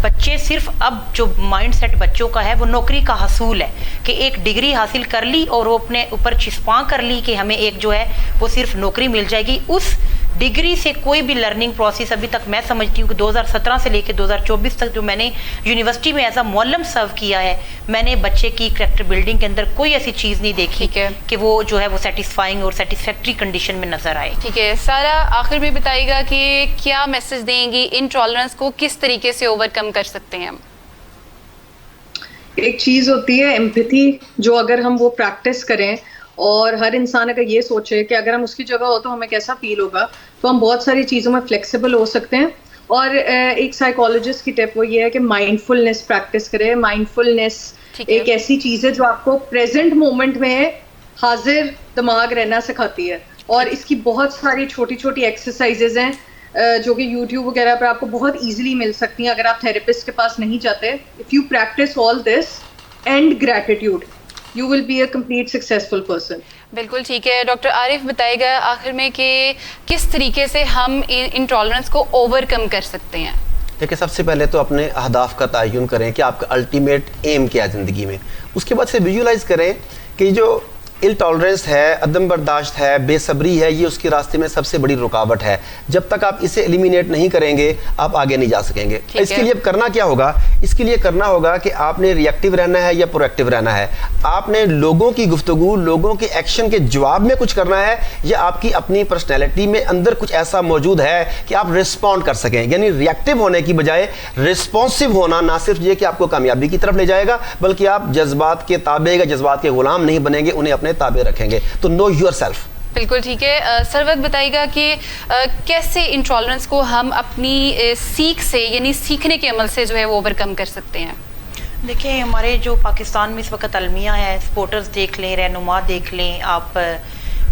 بچے صرف اب جو مائنڈ سیٹ بچوں کا ہے وہ نوکری کا حصول ہے کہ ایک ڈگری حاصل کر لی اور وہ اپنے اوپر چھپاں کر لی کہ ہمیں ایک جو ہے وہ صرف نوکری مل جائے گی. اس ڈگری سے کوئی بھی لرننگ پروسیس ابھی تک میں سمجھتی ہوں کہ 2017 سے لے کے 2024 تک جو میں نے یونیورسٹی میں ایز اے معلم سرو کیا ہے, میں نے بچے کی کریکٹر بلڈنگ کے اندر کوئی ایسی چیز نہیں دیکھی کہ وہ جو ہے وہ سیٹسفائنگ اور سیٹسفیکٹری کنڈیشن میں نظر آئے. ٹھیک ہے, سارا آخر میں بتائیے گا کہ کیا میسج دیں گی, انٹالرنس کو کس طریقے سے اوور کم کر سکتے ہیں ہم؟ ایک چیز ہوتی ہے ایمپتھی, جو اگر ہم وہ پریکٹس کریں اور ہر انسان اگر یہ سوچے کہ اگر ہم اس کی جگہ ہو تو ہمیں کیسا فیل ہوگا, تو ہم بہت ساری چیزوں میں فلیکسیبل ہو سکتے ہیں. اور ایک سائیکالوجسٹ کی ٹپ وہ یہ ہے کہ مائنڈ فلنس پریکٹس کرے. مائنڈ فلنس ایک ایسی چیز ہے جو آپ کو پریزنٹ مومنٹ میں حاضر دماغ رہنا سکھاتی ہے, اور اس کی بہت ساری چھوٹی چھوٹی ایکسرسائزز ہیں جو کہ یوٹیوب وغیرہ پر آپ کو بہت ایزیلی مل سکتی ہیں اگر آپ تھراپسٹ کے پاس نہیں جاتے. If you practice all this and gratitude, you will be a complete successful person. بالکل ٹھیک ہے. ڈاکٹر عارف بتائے گا آخر میں کہ کس طریقے سے ہم انٹالرنس کو اوور کم کر سکتے ہیں. دیکھیں سب سے پہلے تو اپنے اہداف کا تعین کریں کہ آپ کا الٹیمیٹ ایم کیا ہے زندگی میں. اس کے بعد سے ویژولائز کریں کہ جو انٹالرنس ہے, عدم برداشت ہے, بے صبری ہے, یہ اس کے راستے میں سب سے بڑی رکاوٹ ہے. جب تک آپ اسے ایلیمینیٹ نہیں کریں گے آپ آگے نہیں جا سکیں گے. اس کے لیے اب کرنا کیا ہوگا؟ اس کے لیے کرنا ہوگا کہ آپ نے ری ایکٹیو رہنا ہے یا پرو ایکٹیو رہنا ہے. آپ نے لوگوں کی گفتگو, لوگوں کے ایکشن کے جواب میں کچھ کرنا ہے, یا آپ کی اپنی پرسنالٹی میں اندر کچھ ایسا موجود ہے کہ آپ رسپونڈ کر سکیں. یعنی ری ایکٹیو ہونے کی بجائے رسپانسو ہونا نہ صرف یہ کہ آپ کو کامیابی کی طرف لے جائے گا, بلکہ آپ جذبات کے تابع یا جذبات کے غلام نہیں بنیں گے, انہیں اپنے تابع رکھیں گے. تو نو یور سیلف. بالکل ٹھیک ہے. سروت بتائیے گا کہ کیسے انٹالرنس کو ہم اپنی سیکھ سے یعنی سیکھنے کے عمل سے جو ہے وہ اوور کم کر سکتے ہیں. دیکھیں ہمارے جو پاکستان میں اس وقت المیہ ہے, سپورٹرز دیکھ لیں, رہنما دیکھ لیں آپ,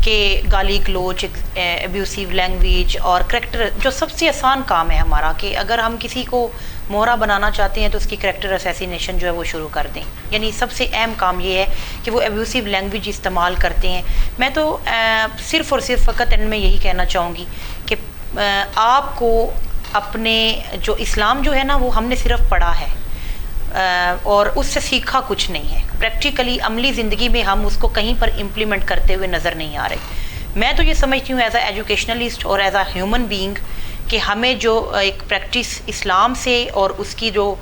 کہ گالی گلوچ, ابیوسیو لینگویج اور کریکٹر, جو سب سے آسان کام ہے ہمارا کہ اگر ہم کسی کو مہرا بنانا چاہتے ہیں تو اس کی کریکٹر اسیسینیشن جو ہے وہ شروع کر دیں. یعنی سب سے اہم کام یہ ہے کہ وہ ابیوسیو لینگویج استعمال کرتے ہیں. میں تو صرف اور صرف فقط ان میں یہی کہنا چاہوں گی کہ آپ کو اپنے جو اسلام جو ہے نا وہ ہم نے صرف پڑھا ہے اور اس سے سیکھا کچھ نہیں ہے. پریکٹیکلی عملی زندگی میں ہم اس کو کہیں پر امپلیمنٹ کرتے ہوئے نظر نہیں آ رہے. میں تو یہ سمجھتی ہوں ایز اے ایجوکیشنلسٹ اور ایز اے ہیومن بینگ کہ ہمیں جو ایک پریکٹس اسلام سے اور اس کی جو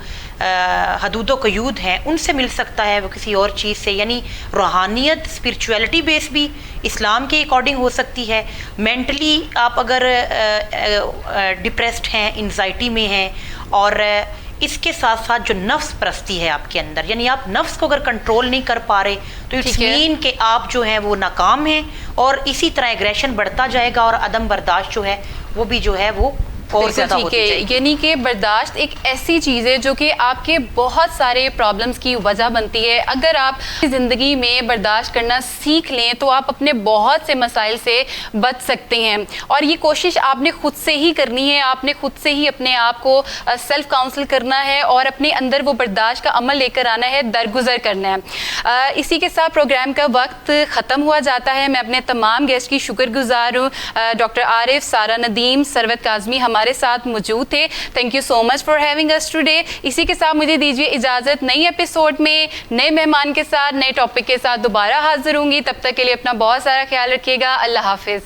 حدود و قیود ہیں ان سے مل سکتا ہے وہ کسی اور چیز سے. یعنی روحانیت, اسپرچویلٹی بیس بھی اسلام کے اکارڈنگ ہو سکتی ہے. مینٹلی آپ اگر ڈپریسڈ ہیں, انزائٹی میں ہیں, اور اس کے ساتھ ساتھ جو نفس پرستی ہے آپ کے اندر, یعنی آپ نفس کو اگر کنٹرول نہیں کر پا رہے تو اٹس مین کہ آپ جو ہیں وہ ناکام ہیں, اور اسی طرح ایگریشن بڑھتا جائے گا اور عدم برداشت جو ہے وہ بھی جو ہے وہ اور زیادہ ہوتی جائے گی. یعنی کہ برداشت ایک ایسی چیز ہے جو کہ آپ کے بہت سارے پرابلمس کی وجہ بنتی ہے. اگر آپ زندگی میں برداشت کرنا سیکھ لیں تو آپ اپنے بہت سے مسائل سے بچ سکتے ہیں, اور یہ کوشش آپ نے خود سے ہی کرنی ہے. آپ نے خود سے ہی اپنے آپ کو سیلف کاؤنسل کرنا ہے اور اپنے اندر وہ برداشت کا عمل لے کر آنا ہے, درگزر کرنا ہے. اسی کے ساتھ پروگرام کا وقت ختم ہوا جاتا ہے. میں اپنے تمام گیسٹ کی شکر گزار ہوں. ڈاکٹر عارف, سارہ ندیم, سروت کاظمی ہمارے ساتھ موجود تھے. Thank you so much for having us today. اسی کے ساتھ مجھے دیجیے اجازت, نئی ایپیسوڈ میں نئے مہمان کے ساتھ, نئے ٹاپک کے ساتھ دوبارہ حاضر ہوں گی. تب تک کے لیے اپنا بہت سارا خیال رکھیے گا. اللہ حافظ.